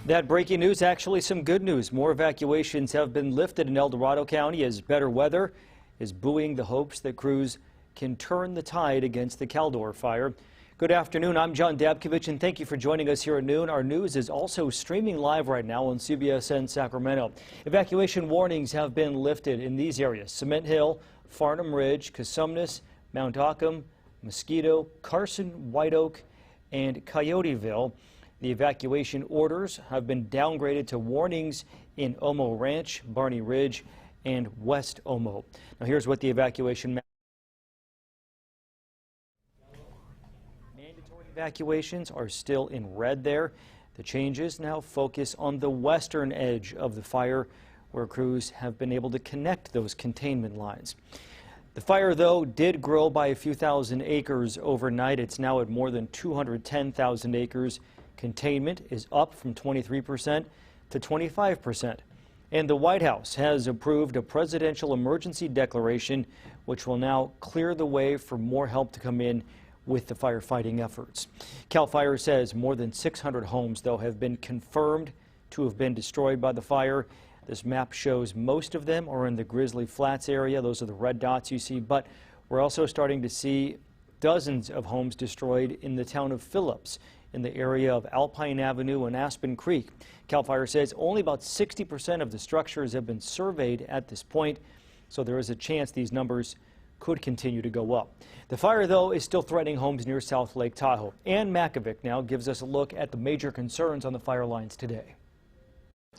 That breaking news, actually some good news. More evacuations have been lifted in El Dorado County as better weather is buoying the hopes that crews can turn the tide against the Caldor fire. Good afternoon. I'm John Dabkovich, and thank you for joining us here at noon. Our news is also streaming live right now on CBSN Sacramento. Evacuation warnings have been lifted in these areas: Cement Hill, Farnham Ridge, Cosumnes, Mount Ockham, Mosquito, Carson, White Oak, and Coyoteville. The evacuation orders have been downgraded to warnings in Omo Ranch, Barney Ridge, and West Omo. Now here's what the evacuation mandatory evacuations are still in red there. The changes now focus on the western edge of the fire, where crews have been able to connect those containment lines. The fire, though, did grow by a few thousand acres overnight. It's now at more than 210,000 acres. Containment is up from 23% to 25%. And the White House has approved a presidential emergency declaration, which will now clear the way for more help to come in with the firefighting efforts. CAL FIRE says more than 600 homes, though, have been confirmed to have been destroyed by the fire. This map shows most of them are in the Grizzly Flats area. Those are the red dots you see, but we're also starting to see dozens of homes destroyed in the town of Phillips, in the area of Alpine Avenue and Aspen Creek. CAL FIRE says only about 60% of the structures have been surveyed at this point, so there is a chance these numbers could continue to go up. The fire, though, is still threatening homes near South Lake Tahoe. Ann Makovic now gives us a look at the major concerns on the fire lines today.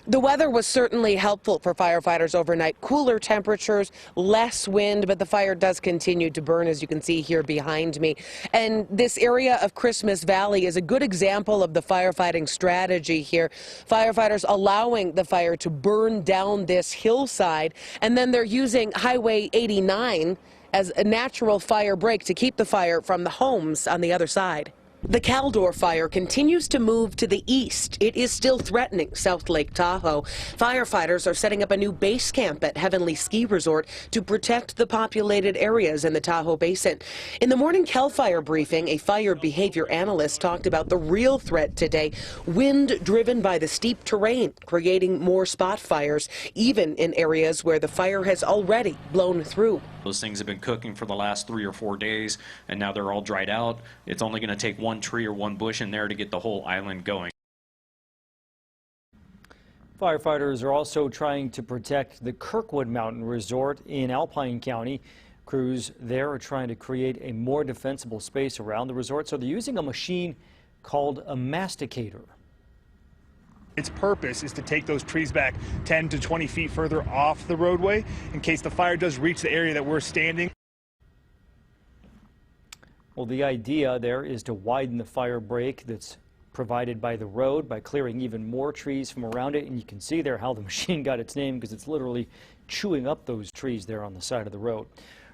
The weather was certainly helpful for firefighters overnight. Cooler temperatures, less wind, but the fire does continue to burn, as you can see here behind me. And this area of Christmas Valley is a good example of the firefighting strategy here. Firefighters allowing the fire to burn down this hillside, and then they're using Highway 89 as a natural fire break to keep the fire from the homes on the other side. The Caldor fire continues to move to the east. It is still threatening South Lake Tahoe. Firefighters are setting up a new base camp at Heavenly Ski Resort to protect the populated areas in the Tahoe Basin. In the morning CAL FIRE briefing, a fire behavior analyst talked about the real threat today: wind driven by the steep terrain, creating more spot fires, even in areas where the fire has already blown through. Those things have been cooking for the last 3 or 4 days, and now they're all dried out. It's only going to take one tree or one bush in there to get the whole island going. Firefighters are also trying to protect the Kirkwood Mountain Resort in Alpine County. Crews there are trying to create a more defensible space around the resort, so they're using a machine called a masticator. Its purpose is to take those trees back 10 to 20 feet further off the roadway in case the fire does reach the area that we're standing. Well, the idea there is to widen the fire break that's provided by the road by clearing even more trees from around it. And you can see there how the machine got its name, because it's literally chewing up those trees there on the side of the road.